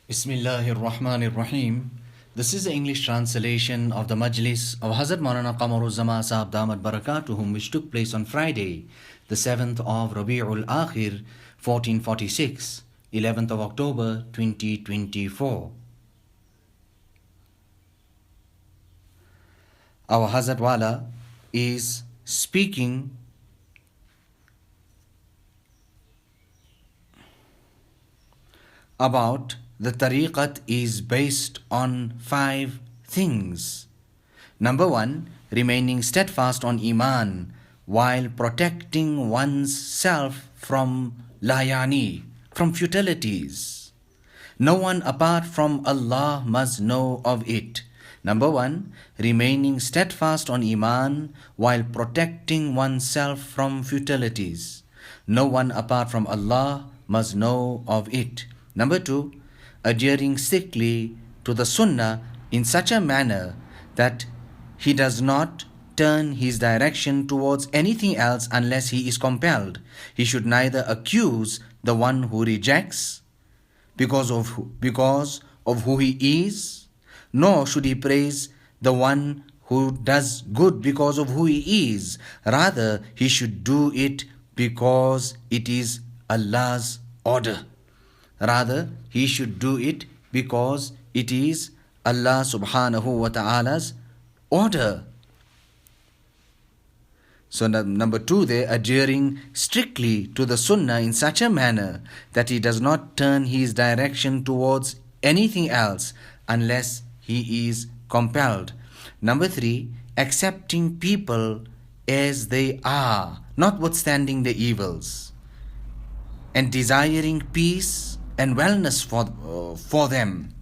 Bismillahir Rahmanir Rahim. This is the English translation of the Majlis of Hazrat Maulana Qamar Uzzaman Saheb Damat Barakatuhum, which took place on Friday, the 7th of Rabi'ul Akhir, 1446, 11th of October, 2024. Our Hazrat Wala is speaking about the tariqat is based on 5 things. Number 1, remaining steadfast on Iman while protecting one's self from layani, from futilities. No one apart from Allah must know of it. Number 1, remaining steadfast on Iman while protecting oneself from futilities. No one apart from Allah must know of it. Number 2, adhering strictly to the Sunnah in such a manner that he does not turn his direction towards anything else unless he is compelled. He should neither accuse the one who rejects because of who he is, nor should he praise the one who does good because of who he is. Rather, he should do it because it is Allah's order. Rather, he should do it because it is Allah subhanahu wa ta'ala's order. So number 2 there, adhering strictly to the Sunnah in such a manner that he does not turn his direction towards anything else unless he is compelled. Number 3, accepting people as they are, notwithstanding the evils, and desiring peace and wellness for them.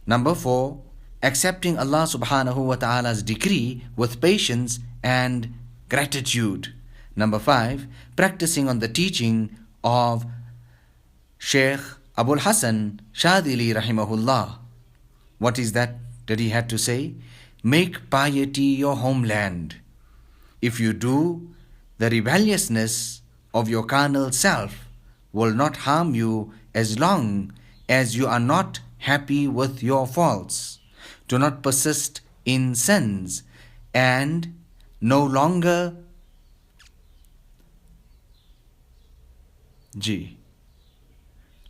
Number 4, accepting Allah subhanahu wa ta'ala's decree with patience and gratitude. Number 5, practicing on the teaching of Sheikh Abul Hasan Shadili rahimahullah. What is that he had to say? Make piety your homeland. If you do, the rebelliousness of your carnal self will not harm you as long as you are not happy with your faults. Do not persist in sins and no longer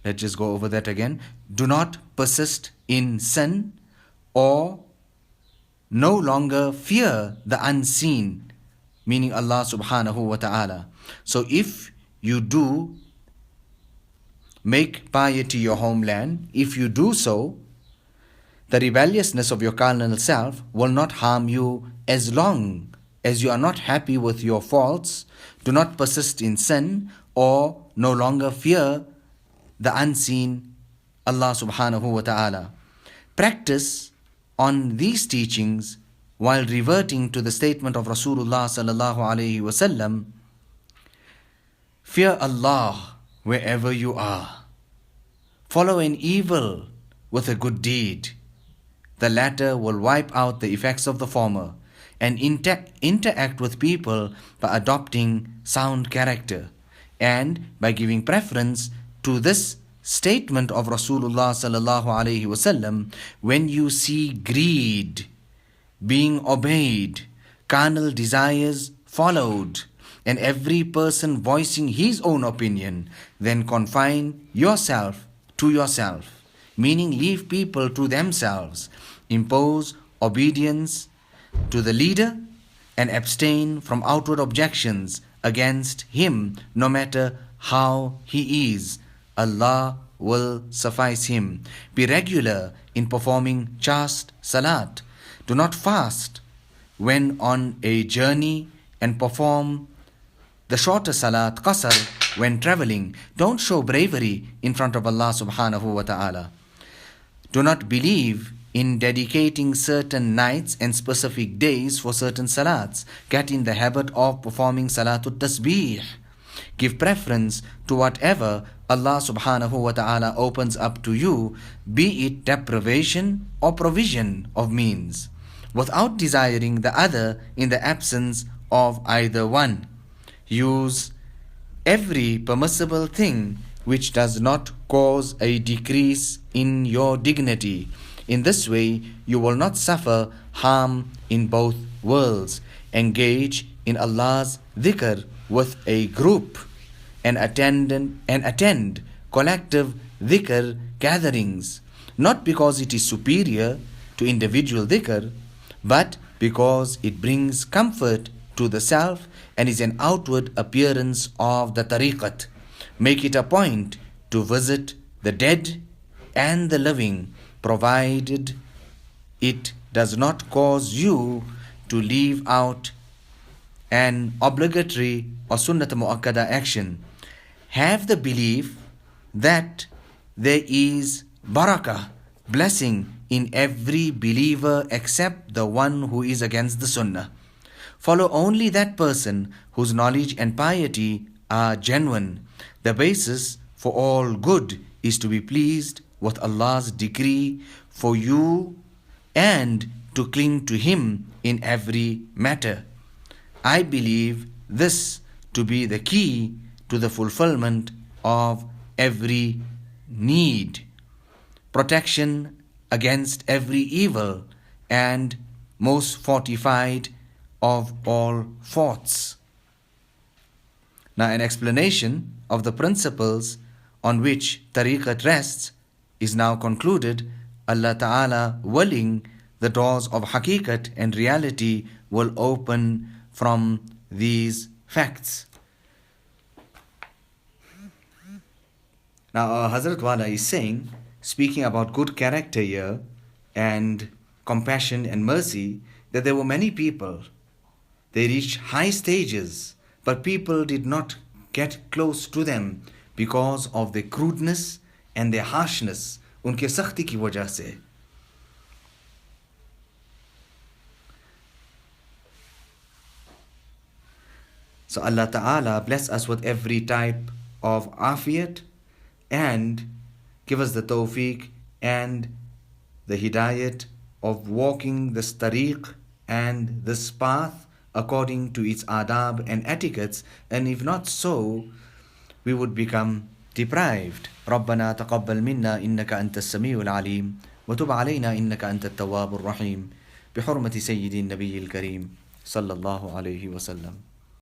Let's just go over that again. Do not persist in sin or no longer fear the unseen, meaning Allah subhanahu wa ta'ala. So if you do make piety your homeland, if you do so, the rebelliousness of your carnal self will not harm you as long as you are not happy with your faults. Do not persist in sin or no longer fear the unseen, Allah subhanahu wa ta'ala. Practice on these teachings while reverting to the statement of Rasulullah sallallahu alayhi wasallam. Fear Allah wherever you are. Follow an evil with a good deed. The latter will wipe out the effects of the former, and interact with people by adopting sound character and by giving preference to this statement of Rasulullah sallallahu alaihi wasallam. When you see greed being obeyed, carnal desires followed, and every person voicing his own opinion, then confine yourself to yourself, meaning leave people to themselves, impose obedience to the leader, and abstain from outward objections against him, no matter how he is. Allah will suffice him. Be regular in performing chaste salat. Do not fast when on a journey, and perform the shorter salat qasr when traveling. Don't show bravery in front of Allah subhanahu wa ta'ala. Do not believe in dedicating certain nights and specific days for certain salats. Get in the habit of performing salatul tasbih. Give preference to whatever Allah subhanahu wa ta'ala opens up to you, be it deprivation or provision of means, without desiring the other in the absence of either one. Use every permissible thing which does not cause a decrease in your dignity. In this way, you will not suffer harm in both worlds. Engage in Allah's dhikr with a group and attend collective dhikr gatherings, not because it is superior to individual dhikr, but because it brings comfort to the self and is an outward appearance of the tariqat. Make it a point to visit the dead and the living, provided it does not cause you to leave out an obligatory or sunnat muakkada action. Have the belief that there is barakah, blessing, in every believer except the one who is against the sunnah. Follow only that person whose knowledge and piety are genuine. The basis for all good is to be pleased with Allah's decree for you and to cling to Him in every matter. I believe this to be the key to the fulfillment of every need, protection against every evil, and most fortified of all forts. Now, an explanation of the principles on which tariqat rests is now concluded. Allah Ta'ala willing, the doors of haqiqat and reality will open from these facts. Now, our Hazrath Wala is saying, speaking about good character here and compassion and mercy, that there were many people. They reached high stages, but people did not get close to them because of their crudeness and their harshness, उनके सख्ती की वजह से. So Allah Ta'ala bless us with every type of afiyat and give us the tawfiq and the hidayat of walking this tariq and this path according to its adab and etiquettes, and if not so, we would become deprived. ربنا تقبل منا إنك أنت السميع العليم وتب علينا إنك أنت التواب الرحيم بحرمة سيد النبي الكريم صلى الله عليه وسلم.